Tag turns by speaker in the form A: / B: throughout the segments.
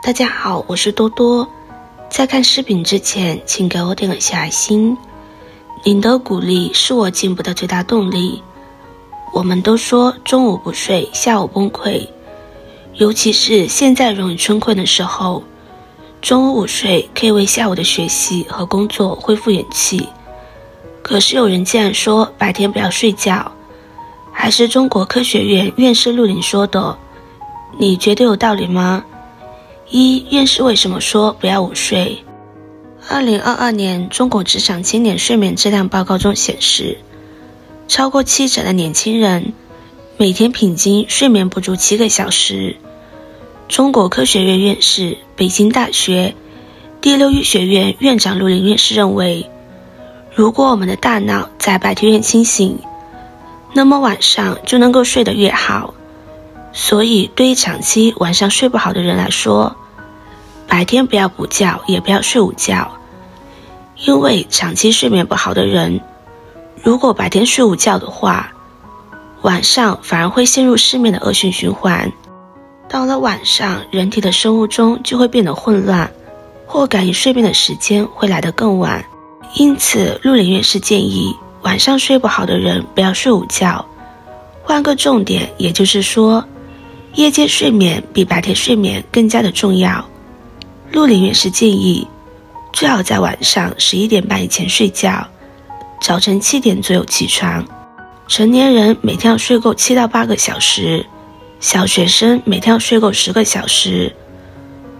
A: 大家好，我是多多。在看视频之前，请给我点个小爱心。您的鼓励是我进步的最大动力。我们都说中午不睡，下午崩溃，尤其是现在容易春困的时候，中午午睡可以为下午的学习和工作恢复元气。可是有人竟然说白天不要睡觉，还是中国科学院院士陆林说的，你觉得有道理吗？一、院士为什么说不要午睡？2022年中国职场青年睡眠质量报告中显示，超过70%的年轻人每天平均睡眠不足7个小时。中国科学院院士、北京大学第六医学院院长陆林院士认为，如果我们的大脑在白天越清醒，那么晚上就能够睡得越好。所以对于长期晚上睡不好的人来说，白天不要补觉，也不要睡午觉。因为长期睡眠不好的人，如果白天睡午觉的话，晚上反而会陷入失眠的恶性循环。到了晚上，人体的生物钟就会变得混乱，或感应睡眠的时间会来得更晚。因此陆林院士建议，晚上睡不好的人不要睡午觉。换个重点，也就是说，夜间睡眠比白天睡眠更加的重要。陆林院士建议，最好在晚上11点半以前睡觉，早晨7点左右起床。成年人每天要睡够7到8个小时，小学生每天要睡够10个小时，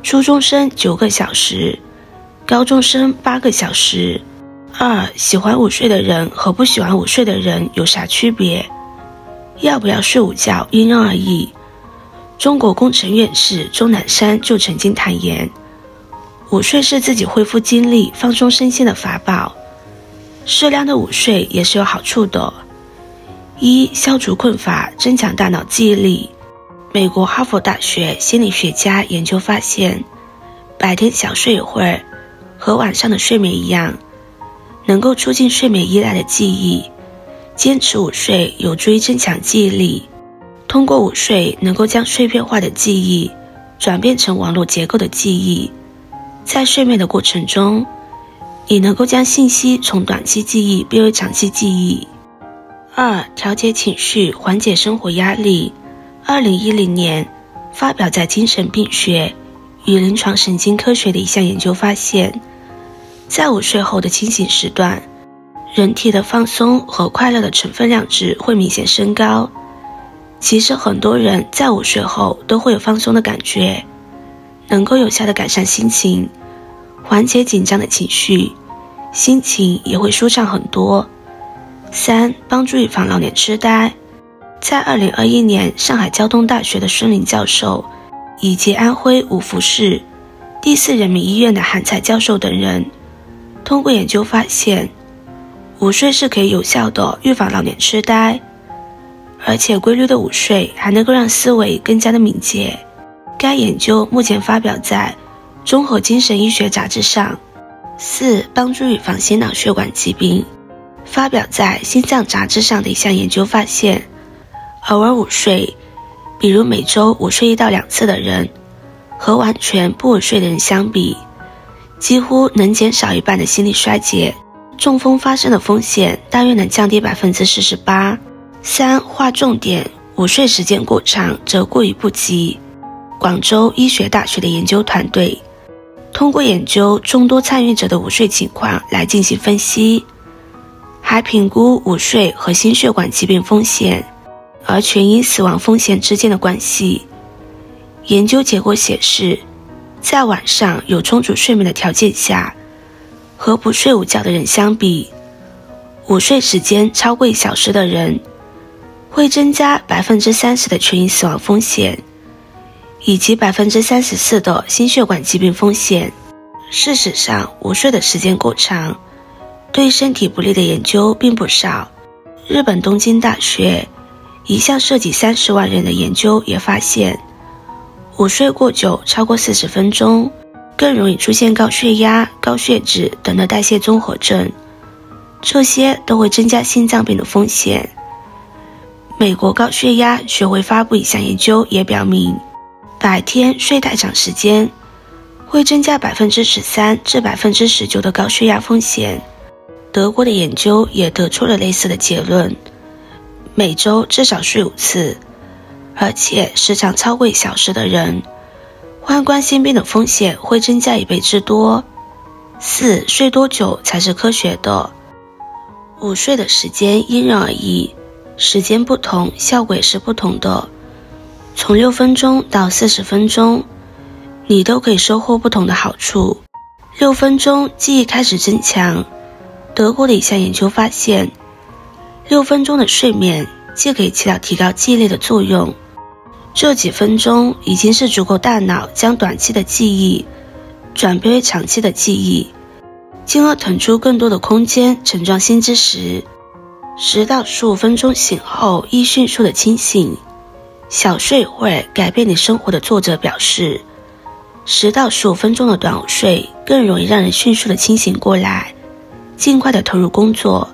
A: 初中生9个小时，高中生8个小时。二、喜欢午睡的人和不喜欢午睡的人有啥区别？要不要睡午觉因人而异。中国工程院士钟南山就曾经坦言，午睡是自己恢复精力、放松身心的法宝。适量的午睡也是有好处的。一、消除困乏，增强大脑记忆力。美国哈佛大学心理学家研究发现，白天小睡一会儿，和晚上的睡眠一样，能够促进睡眠依赖的记忆。坚持午睡有助于增强记忆力。通过午睡能够将碎片化的记忆转变成网络结构的记忆。在睡眠的过程中，你能够将信息从短期记忆变为长期记忆。二、调节情绪，缓解生活压力。2010年发表在精神病学与临床神经科学的一项研究发现，在午睡后的清醒时段，人体的放松和快乐的成分量值会明显升高。其实很多人在午睡后都会有放松的感觉，能够有效地改善心情，缓解紧张的情绪，心情也会舒畅很多。三、帮助预防老年痴呆。在2021年，上海交通大学的孙林教授以及安徽五福市第4人民医院的韩才教授等人，通过研究发现，午睡是可以有效地预防老年痴呆，而且规律的午睡还能够让思维更加的敏捷。该研究目前发表在《综合精神医学杂志》上。四、帮助预防心脑血管疾病。发表在《心脏杂志》上的一项研究发现，偶尔午睡，比如每周午睡1到2次的人，和完全不午睡的人相比，几乎能减少一半的心力衰竭，中风发生的风险大约能降低48%。三、划重点，午睡时间过长则过于不及。广州医学大学的研究团队通过研究众多参与者的午睡情况来进行分析，还评估午睡和心血管疾病风险而全因死亡风险之间的关系。研究结果显示，在晚上有充足睡眠的条件下，和不睡午觉的人相比，午睡时间超过1小时的人会增加30%的全因死亡风险，以及34%的心血管疾病风险。事实上，午睡的时间过长对身体不利的研究并不少。日本东京大学一项涉及30万人的研究也发现，午睡过久超过40分钟，更容易出现高血压、高血脂等的代谢综合症，这些都会增加心脏病的风险。美国高血压学会发布一项研究也表明，白天睡太长时间会增加 13% 至 19% 的高血压风险。德国的研究也得出了类似的结论，每周至少睡5次，而且时常超过1小时的人，患冠心病的风险会增加1倍之多。4. 睡多久才是科学的？午睡的时间因人而异，时间不同，效果也是不同的。从6分钟到40分钟，你都可以收获不同的好处。6分钟记忆开始增强。德国的一项研究发现，6分钟的睡眠既可以起到提高记忆力的作用，这几分钟已经是足够大脑将短期的记忆转变为长期的记忆，进而腾出更多的空间承装新知识。10到15分钟醒后易迅速的清醒，小睡一会儿改变你生活的作者表示，10到15分钟的短午睡更容易让人迅速的清醒过来，尽快的投入工作。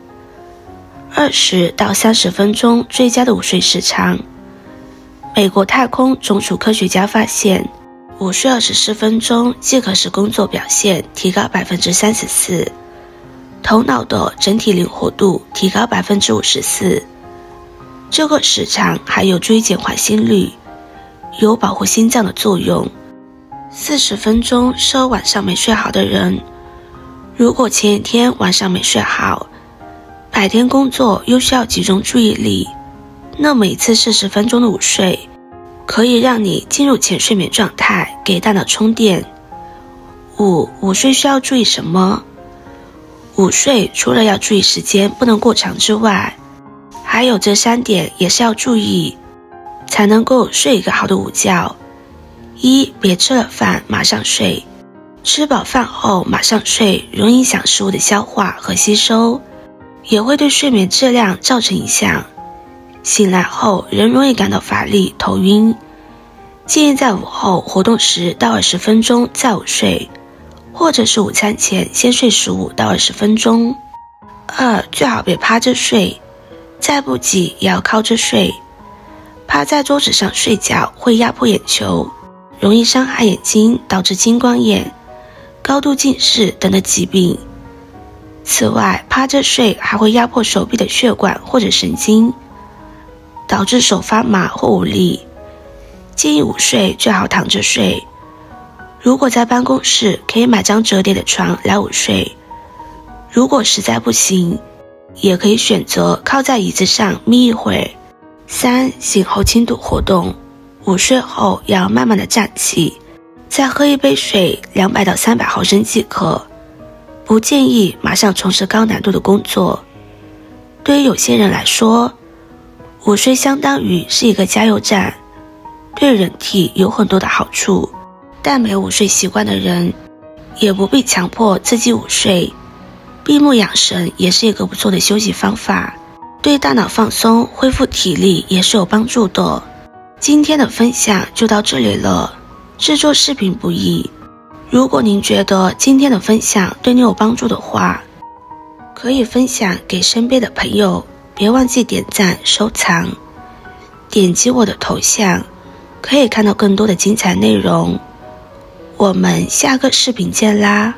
A: 20到30分钟最佳的午睡时长。美国太空总署科学家发现，午睡24分钟即可使工作表现提高 34%， 头脑的整体灵活度提高 54%。 这个时长还有助于减缓心率，有保护心脏的作用。40分钟适合晚上没睡好的人，如果前一天晚上没睡好，白天工作又需要集中注意力，那么一次40分钟的午睡可以让你进入浅睡眠状态，给大脑充电。5. 午睡需要注意什么？午睡除了要注意时间不能过长之外，还有这3点也是要注意，才能够睡一个好的午觉。1. 别吃了饭马上睡，吃饱饭后马上睡容易影响食物的消化和吸收，也会对睡眠质量造成影响。醒来后人容易感到乏力、头晕，建议在午后活动10到20分钟再午睡，或者是午餐前先睡15到20分钟。2. 最好别趴着睡，再不济也要靠着睡。趴在桌子上睡觉会压迫眼球，容易伤害眼睛，导致青光眼、高度近视等的疾病。此外，趴着睡还会压迫手臂的血管或者神经，导致手发麻或无力。建议午睡最好躺着睡，如果在办公室可以买张折叠的床来午睡，如果实在不行，也可以选择靠在椅子上眯一会儿。3. 醒后轻度活动，午睡后要慢慢的站起，再喝一杯水200到300毫升即可，不建议马上从事高难度的工作。对于有些人来说，午睡相当于是一个加油站，对人体有很多的好处，但没午睡习惯的人也不必强迫自己午睡，闭目养神也是一个不错的休息方法，对大脑放松、恢复体力也是有帮助的。今天的分享就到这里了，制作视频不易，如果您觉得今天的分享对你有帮助的话，可以分享给身边的朋友，别忘记点赞、收藏，点击我的头像，可以看到更多的精彩内容。我们下个视频见啦！